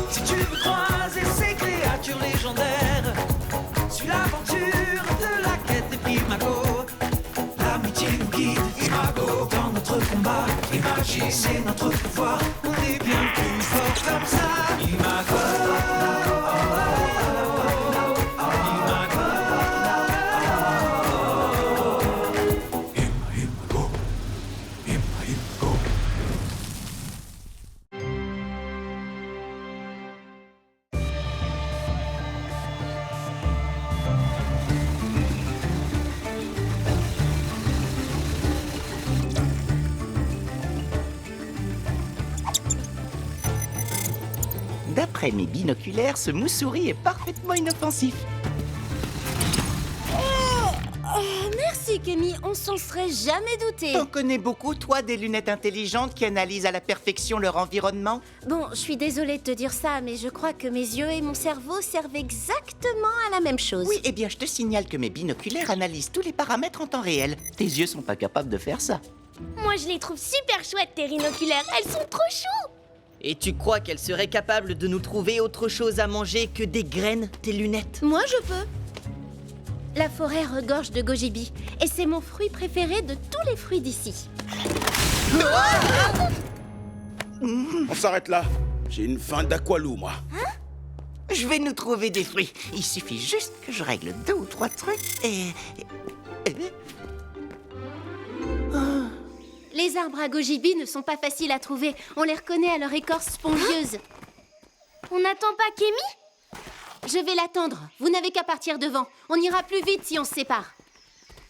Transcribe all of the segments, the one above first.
Si tu veux croiser ces créatures légendaires, suis l'aventure de la quête des primagos. L'amitié nous guide, Imago, dans notre combat. Imagie, c'est notre pouvoir. On est bien plus fort comme ça. Imago. D'après mes binoculaires, ce moussouri est parfaitement inoffensif. Merci, Kémy, on s'en serait jamais douté. T'en connais beaucoup, toi, des lunettes intelligentes qui analysent à la perfection leur environnement? Bon, je suis désolée de te dire ça, mais je crois que mes yeux et mon cerveau servent exactement à la même chose. Oui, eh bien, je te signale que mes binoculaires analysent tous les paramètres en temps réel. Tes yeux sont pas capables de faire ça. Moi, je les trouve super chouettes, tes rhinoculaires. Elles sont trop chou. Et tu crois qu'elle serait capable de nous trouver autre chose à manger que des graines, tes lunettes? Moi, je peux. La forêt regorge de gojibi, et c'est mon fruit préféré de tous les fruits d'ici. On s'arrête là. J'ai une faim d'aqualou, moi. Je vais nous trouver des fruits. Il suffit juste que je règle 2 ou 3 trucs et... Les arbres à gojibi ne sont pas faciles à trouver. On les reconnaît à leur écorce spongieuse. On n'attend pas Kémy? Je vais l'attendre. Vous n'avez qu'à partir devant. On ira plus vite si on se sépare.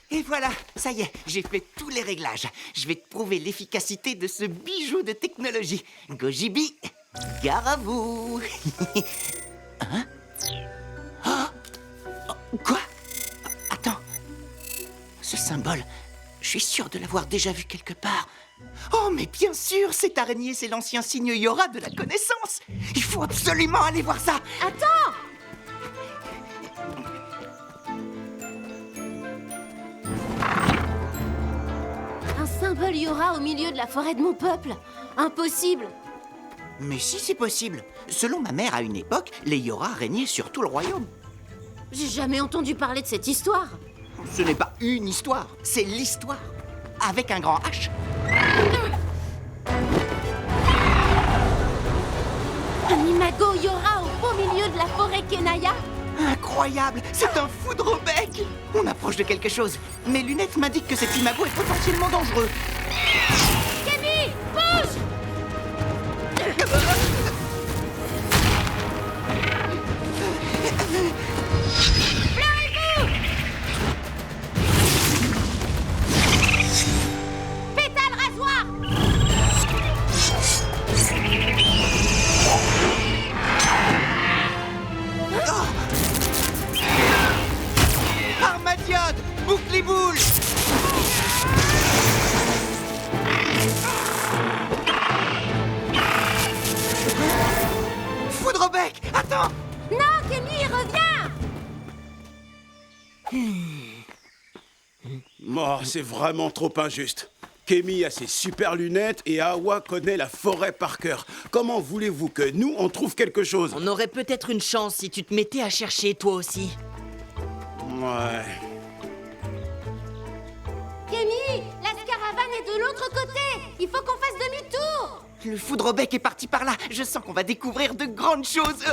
Et voilà, ça y est, j'ai fait tous les réglages. Je vais te prouver l'efficacité de ce bijou de technologie. Gojibi, gare à vous. Hein? Oh, quoi? Attends. Ce symbole, je suis sûr de l'avoir déjà vu quelque part. Oh, mais bien sûr, cette araignée, c'est l'ancien signe Yora de la connaissance. Il faut absolument aller voir ça. Attends! Un symbole Yora au milieu de la forêt de mon peuple. Impossible. Mais si c'est possible. Selon ma mère, à une époque, les Yora régnaient sur tout le royaume. J'ai jamais entendu parler de cette histoire. Ce n'est pas une histoire, c'est l'histoire. Avec un grand H. Un imago Yora au beau milieu de la forêt Kenaya. Incroyable, c'est un foudre-bec. On approche de quelque chose. Mes lunettes m'indiquent que cet imago est potentiellement dangereux. Kémy, bouge! Pétale rasoir! Armadiode, boucle les boules. Foudre-bec, attends. Non, Kémy, reviens! Oh, c'est vraiment trop injuste. Kémy a ses super lunettes et Awa connaît la forêt par cœur. Comment voulez-vous que nous, on trouve quelque chose? On aurait peut-être une chance si tu te mettais à chercher toi aussi. Ouais. Kémy, la caravane est de l'autre côté. Il faut qu'on fasse demi-tour. Le foudre-bec est parti par là. Je sens qu'on va découvrir de grandes choses.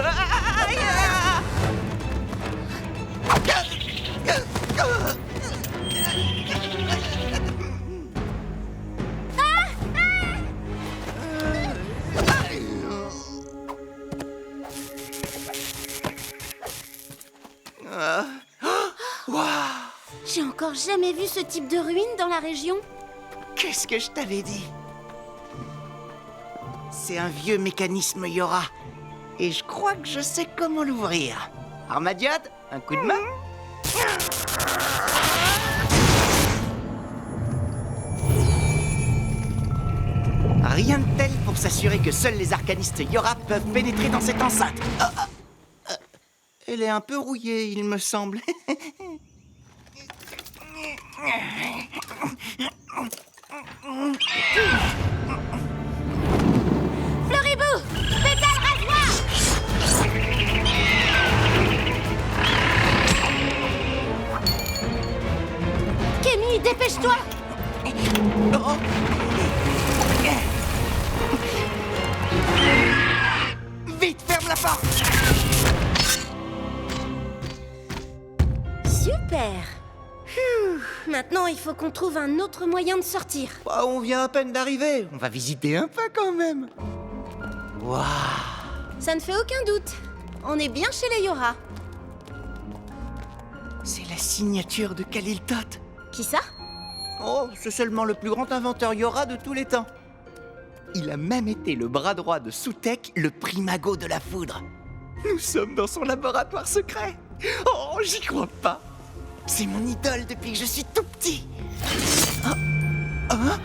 J'ai encore jamais vu ce type de ruine dans la région. Qu'est-ce que je t'avais dit? C'est un vieux mécanisme Yora. Et je crois que je sais comment l'ouvrir. Armadiode, un coup de main? Rien de tel pour s'assurer que seuls les arcanistes Yora peuvent pénétrer dans cette enceinte. Elle est un peu rouillée, il me semble. Fleury porte. Super. Maintenant, il faut qu'on trouve un autre moyen de sortir. Bah, on vient à peine d'arriver. On va visiter un peu quand même. Waouh. Ça ne fait aucun doute. On est bien chez les Yora. C'est la signature de Khalil Tot. Qui ça? Oh, c'est seulement le plus grand inventeur Yora de tous les temps. Il a même été le bras droit de Sutekh, le primago de la foudre. Nous sommes dans son laboratoire secret. Oh, j'y crois pas. C'est mon idole depuis que je suis tout petit. Oh. Hein?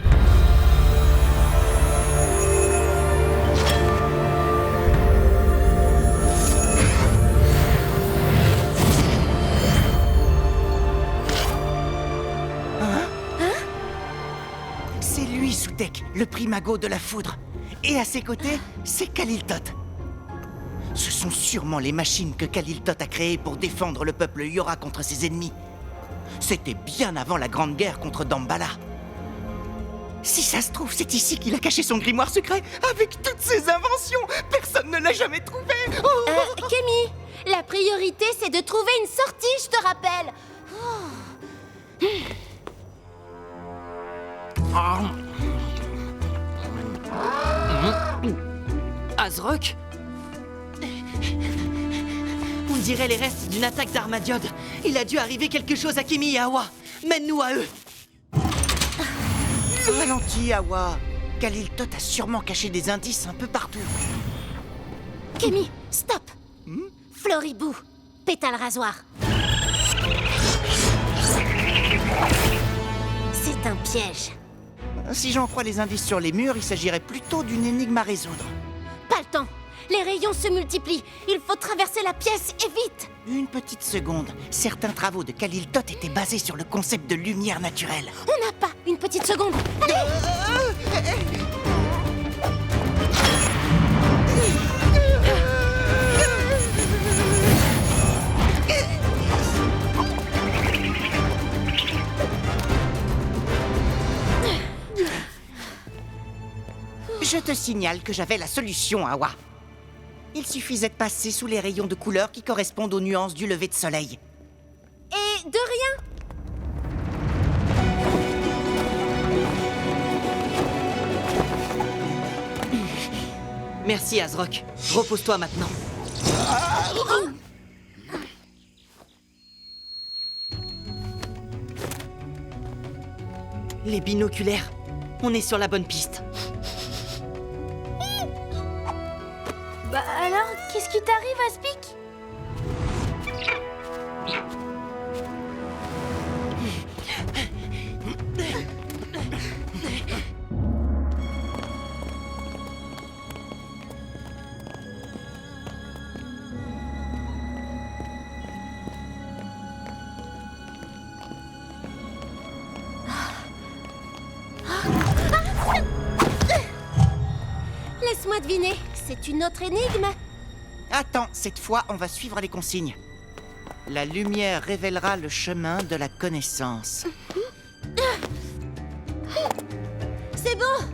C'est lui, Sutekh, le primago de la foudre. Et à ses côtés, c'est Khalil Tot. Ce sont sûrement les machines que Khalil Tot a créées pour défendre le peuple Yora contre ses ennemis. C'était bien avant la Grande Guerre contre Damballa. Si ça se trouve, c'est ici qu'il a caché son grimoire secret avec toutes ses inventions. Personne ne l'a jamais trouvé. Oh. Kémy, la priorité, c'est de trouver une sortie, je te rappelle. Azrock? On dirait les restes d'une attaque d'Armadiode. Il a dû arriver quelque chose à Kémy et Awa. Mène-nous à eux. Ralentis, Awa. Khalil Tot a sûrement caché des indices un peu partout. Kémy, stop. Floribou, pétale rasoir. C'est un piège. Si j'en crois les indices sur les murs, il s'agirait plutôt d'une énigme à résoudre. Pas le temps. Les rayons se multiplient. Il faut traverser la pièce et vite. Une petite seconde. Certains travaux de Khalil Tot étaient basés sur le concept de lumière naturelle. On n'a pas une petite seconde. Allez. Je te signale que j'avais la solution, Awa. Il suffisait de passer sous les rayons de couleur qui correspondent aux nuances du lever de soleil. Et de rien. Merci, Azrock. Repose-toi maintenant. Les binoculaires. On est sur la bonne piste. Bah alors, qu'est-ce qui t'arrive, Aspic? Laisse-moi deviner. C'est une autre énigme. Attends, cette fois, on va suivre les consignes. La lumière révélera le chemin de la connaissance. C'est bon.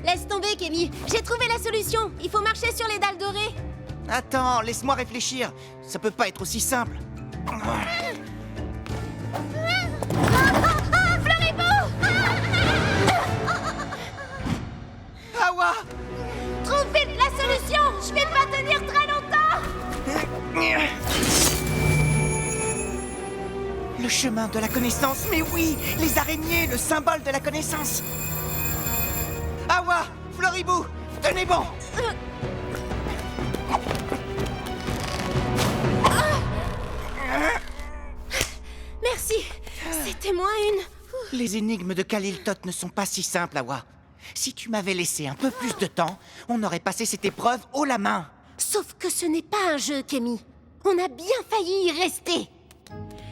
Laisse tomber, Kémy. J'ai trouvé la solution. Il faut marcher sur les dalles dorées. Attends, laisse-moi réfléchir. Ça peut pas être aussi simple. Awa! Trouve vite la solution. Je vais pas tenir très longtemps. Le chemin de la connaissance, mais oui! Les araignées, le symbole de la connaissance! Awa! Floribou! Tenez bon! Merci. C'était moins une. Les énigmes de Khalil Tot ne sont pas si simples, Awa. Si tu m'avais laissé un peu plus de temps, on aurait passé cette épreuve haut la main. Sauf que ce n'est pas un jeu, Kémy. On a bien failli y rester.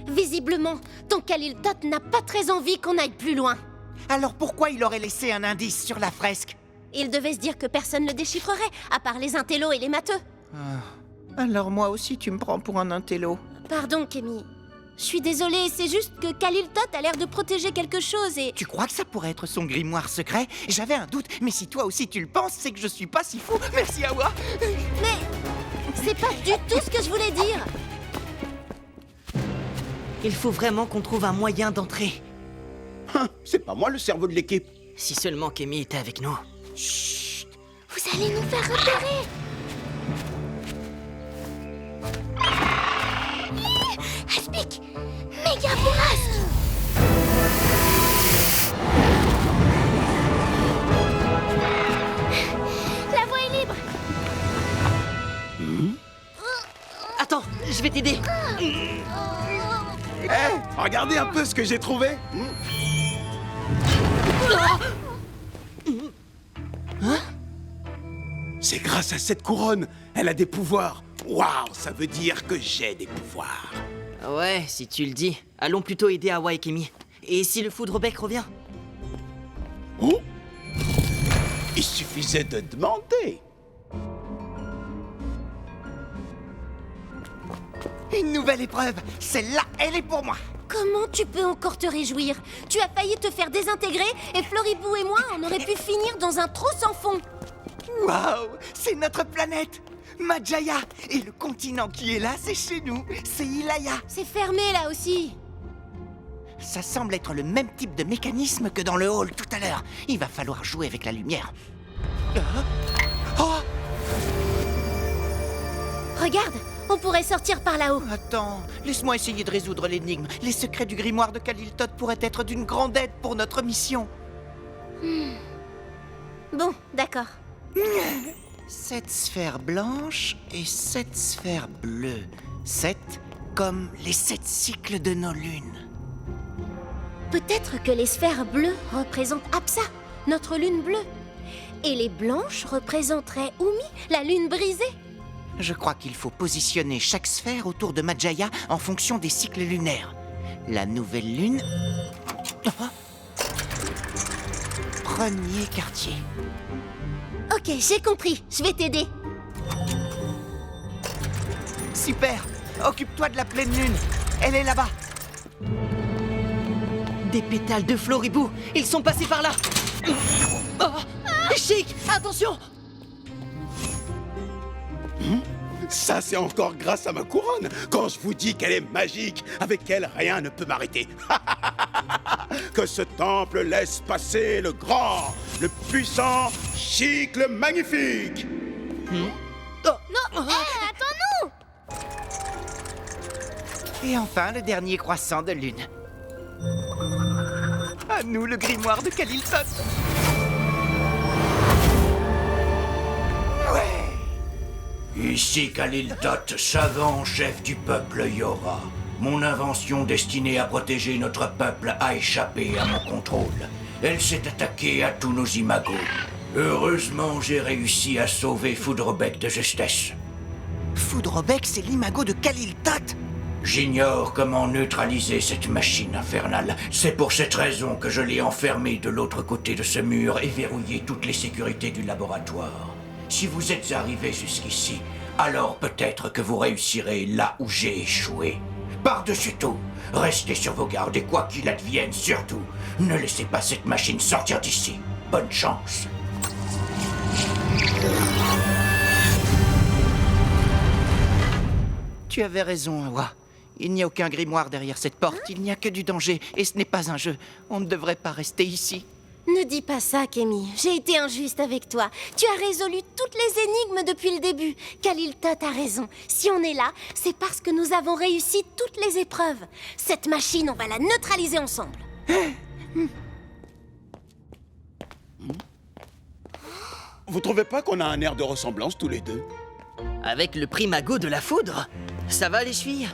Visiblement, ton Khalil Tot n'a pas très envie qu'on aille plus loin. Alors pourquoi il aurait laissé un indice sur la fresque? Il devait se dire que personne ne le déchiffrerait, à part les intellos et les matheux. Alors moi aussi, tu me prends pour un intello. Pardon, Kémy. Je suis désolée, c'est juste que Khalil Tot a l'air de protéger quelque chose et... Tu crois que ça pourrait être son grimoire secret? J'avais un doute, mais si toi aussi tu le penses, c'est que je suis pas si fou. Merci, Awa. Mais C'est pas du tout ce que je voulais dire. Il faut vraiment qu'on trouve un moyen d'entrer. C'est pas moi le cerveau de l'équipe. Si seulement Kémy était avec nous. Vous allez nous faire repérer. Aspic, méga bourrasque. La voie est libre. Attends, je vais t'aider. Regardez un peu ce que j'ai trouvé. C'est grâce à cette couronne. Elle a des pouvoirs. Waouh, ça veut dire que j'ai des pouvoirs. Ouais, si tu le dis. Allons plutôt aider Awa et Kémy. Et si le Foudrebec revient? Oh, il suffisait de demander. Une nouvelle épreuve. Celle-là, elle est pour moi. Comment tu peux encore te réjouir? Tu as failli te faire désintégrer et Floribou et moi, on aurait pu finir dans un trou sans fond. Waouh, c'est notre planète. Majaya. Et le continent qui est là, c'est chez nous. C'est Ilaya. C'est fermé là aussi. Ça semble être le même type de mécanisme que dans le hall tout à l'heure. Il va falloir jouer avec la lumière. Oh, Regarde, on pourrait sortir par là-haut. attends, laisse-moi essayer de résoudre l'énigme. Les secrets du grimoire de Khalil Tot pourraient être d'une grande aide pour notre mission. Bon, d'accord. 7 sphères blanches et 7 sphères bleues. 7 comme les 7 cycles de nos lunes. Peut-être que les sphères bleues représentent Apsa, notre lune bleue. Et les blanches représenteraient Oumi, la lune brisée. Je crois qu'il faut positionner chaque sphère autour de Majaya en fonction des cycles lunaires. La nouvelle lune... Ah. Premier quartier. Ok, j'ai compris, je vais t'aider. Super. Occupe-toi de la pleine lune. Elle est là-bas. Des pétales de Floribou. Ils sont passés par là. Oh, Chic, attention. Ça, c'est encore grâce à ma couronne. Quand je vous dis qu'elle est magique, avec elle, rien ne peut m'arrêter. Que ce temple laisse passer le grand, le puissant, Chic, le magnifique. Attends-nous. Et enfin, le dernier croissant de lune. À nous, le grimoire de Khalil Tot. Ici Khalil Tot, savant chef du peuple Yora. Mon invention destinée à protéger notre peuple a échappé à mon contrôle. Elle s'est attaquée à tous nos imagos. Heureusement, j'ai réussi à sauver Foudrebec de justesse. Foudrebec, c'est l'imago de Khalil Tot. J'ignore comment neutraliser cette machine infernale. C'est pour cette raison que je l'ai enfermée de l'autre côté de ce mur et verrouillé toutes les sécurités du laboratoire. Si vous êtes arrivé jusqu'ici, alors peut-être que vous réussirez là où j'ai échoué. Par-dessus tout, restez sur vos gardes et quoi qu'il advienne, surtout, ne laissez pas cette machine sortir d'ici. Bonne chance. Tu avais raison, Awa. Il n'y a aucun grimoire derrière cette porte. Il n'y a que du danger. Et ce n'est pas un jeu. On ne devrait pas rester ici. Ne dis pas ça, Kémy. J'ai été injuste avec toi. Tu as résolu toutes les énigmes depuis le début. Khalil Tot a raison. Si on est là, c'est parce que nous avons réussi toutes les épreuves. Cette machine, on va la neutraliser ensemble. Vous trouvez pas qu'on a un air de ressemblance tous les deux? Avec le primago de la foudre. Ça va, les chevilles?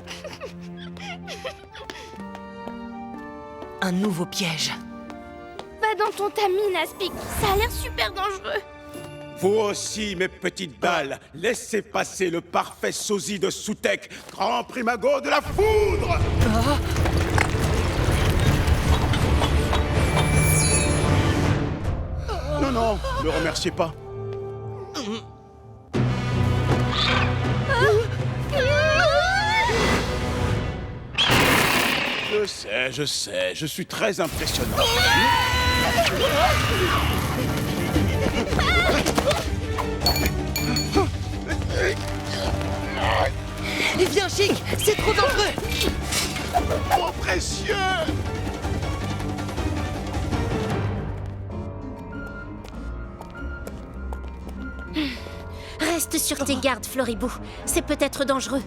Un nouveau piège. Va dans ton tamis, Aspic. Ça a l'air super dangereux. Vous aussi, mes petites balles, laissez passer le parfait sosie de Soutek, grand primago de la foudre. Non, non, ne remerciez pas. Je sais, je suis très impressionnant. Viens, Chic, c'est trop dangereux. Oh, précieux! Reste sur tes gardes, Floribou. C'est peut-être dangereux.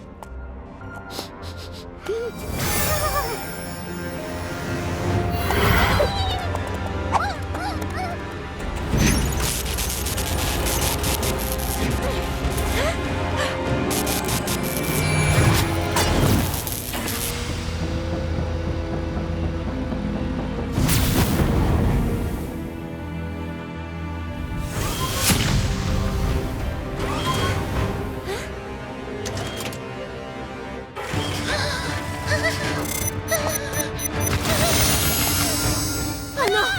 Oh non!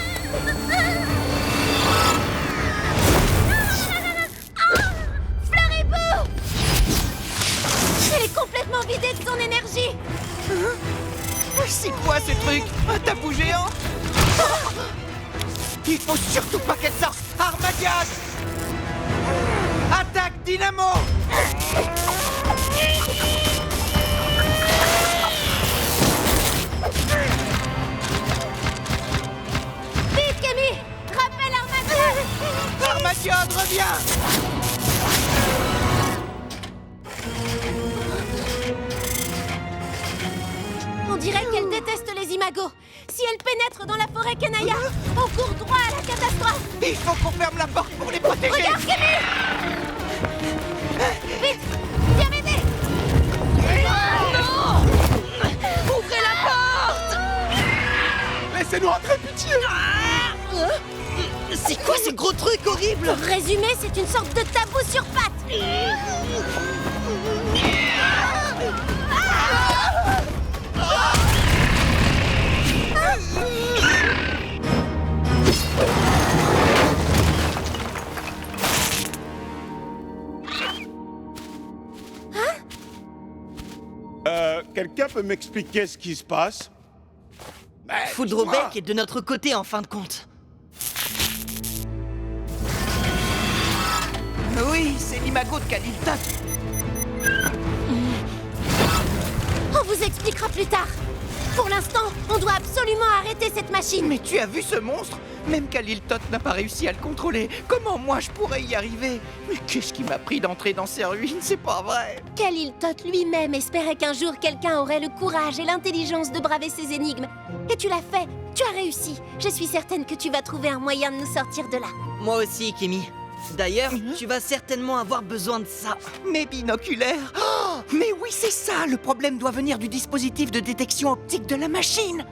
Floribou! Elle est complètement vidée de son énergie! C'est quoi ce truc? Un tabou géant? Il faut surtout pas qu'elle sorte! Armadias! Attaque Dynamo! Vite, Camille! Rappelle Armadias! Armadias, reviens! On dirait qu'elle déteste les imagos. Si elle pénètre dans la forêt Kanaya, on court droit à la catastrophe. Il faut qu'on ferme la porte pour les protéger! Regarde, Camille! Vite! Viens m'aider! Non! Ouvrez la porte! Laissez-nous entrer, pitié! C'est quoi ce gros truc horrible? Pour résumer, c'est une sorte de tabou sur pattes. Quelqu'un peut m'expliquer ce qui se passe? Foudrobec est de notre côté en fin de compte. Oui, c'est l'imago de Kaliltot. On vous expliquera plus tard. Pour l'instant, on doit absolument arrêter cette machine. Mais tu as vu ce monstre? Même Kaliltot n'a pas réussi à le contrôler. Comment moi je pourrais y arriver? Mais qu'est-ce qui m'a pris d'entrer dans ces ruines? C'est pas vrai. Kaliltot lui-même espérait qu'un jour quelqu'un aurait le courage et l'intelligence de braver ces énigmes. Et tu l'as fait. Tu as réussi. Je suis certaine que tu vas trouver un moyen de nous sortir de là. Moi aussi, Kémy. D'ailleurs, tu vas certainement avoir besoin de ça. Mes binoculaires. Oh, mais oui, c'est ça. Le problème doit venir du dispositif de détection optique de la machine.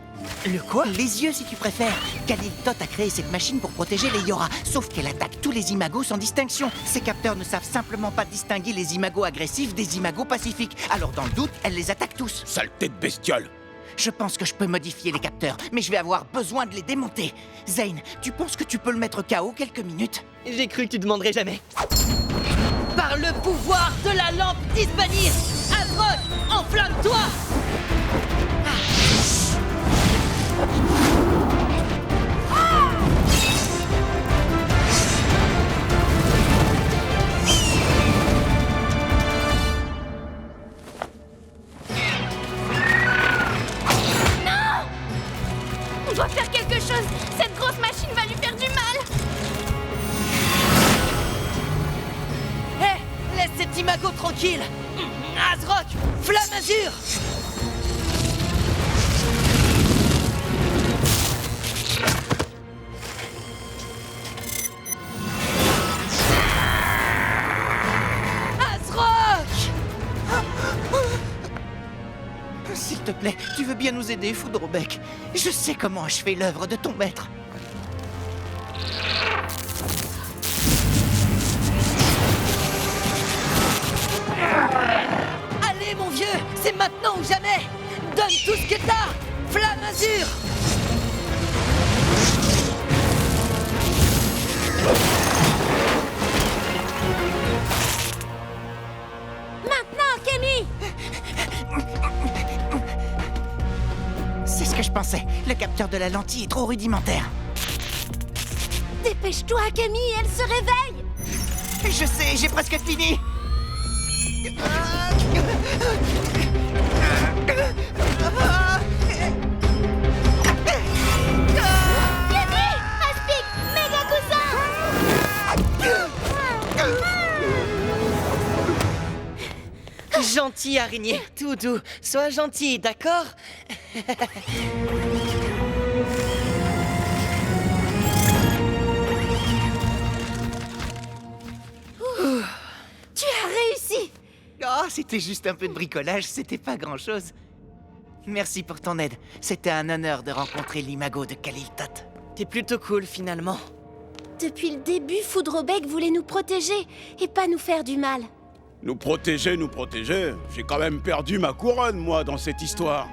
Le quoi? Les yeux, si tu préfères. Kaliltot a créé cette machine pour protéger les Yora. Sauf qu'elle attaque tous les imagos sans distinction. Ces capteurs ne savent simplement pas distinguer les imagos agressifs des imagos pacifiques. Alors, dans le doute, elle les attaque tous. Saleté de bestiole! Je pense que je peux modifier les capteurs, mais je vais avoir besoin de les démonter. Zane, tu penses que tu peux le mettre KO quelques minutes? J'ai cru que tu demanderais jamais. Par le pouvoir de la lampe d'Isbanir, Azrock, enflamme-toi! On doit faire quelque chose. Cette grosse machine va lui faire du mal. Hé, laisse cet imago tranquille. Azrock, flamme azur! S'il te plaît, tu veux bien nous aider, Foudrobec? Je sais comment achever l'œuvre de ton maître. Allez, mon vieux, c'est maintenant ou jamais! Donne tout ce que t'as! Flamme azur! Maintenant, Kémy! C'est ce que je pensais. Le capteur de la lentille est trop rudimentaire. Dépêche-toi, Camille, elle se réveille! Je sais, j'ai presque fini. Gentil araignée, tout doux. Sois gentil, d'accord? Tu as réussi! Oh, c'était juste un peu de bricolage, c'était pas grand-chose. Merci pour ton aide. C'était un honneur de rencontrer l'imago de Khalil-Tot. T'es plutôt cool, finalement. Depuis le début, Foudrobec voulait nous protéger et pas nous faire du mal. Nous protéger, nous protéger. J'ai quand même perdu ma couronne, moi, dans cette histoire.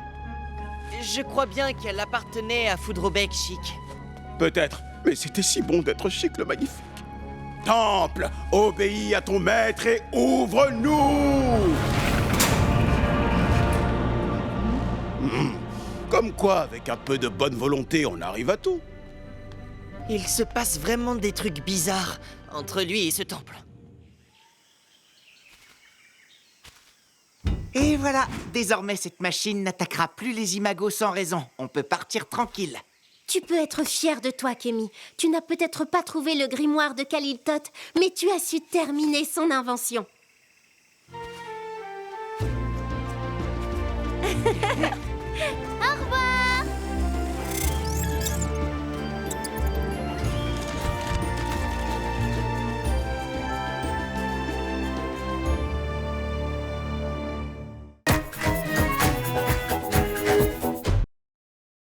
Je crois bien qu'elle appartenait à Foudrobec Chic. Peut-être, mais c'était si bon d'être Chic le Magnifique. Temple, obéis à ton maître et ouvre-nous! Comme quoi, avec un peu de bonne volonté, on arrive à tout. Il se passe vraiment des trucs bizarres entre lui et ce temple. Et voilà, désormais cette machine n'attaquera plus les imagos sans raison. On peut partir tranquille. Tu peux être fier de toi, Kémy. Tu n'as peut-être pas trouvé le grimoire de Khalil-Tot, mais tu as su terminer son invention.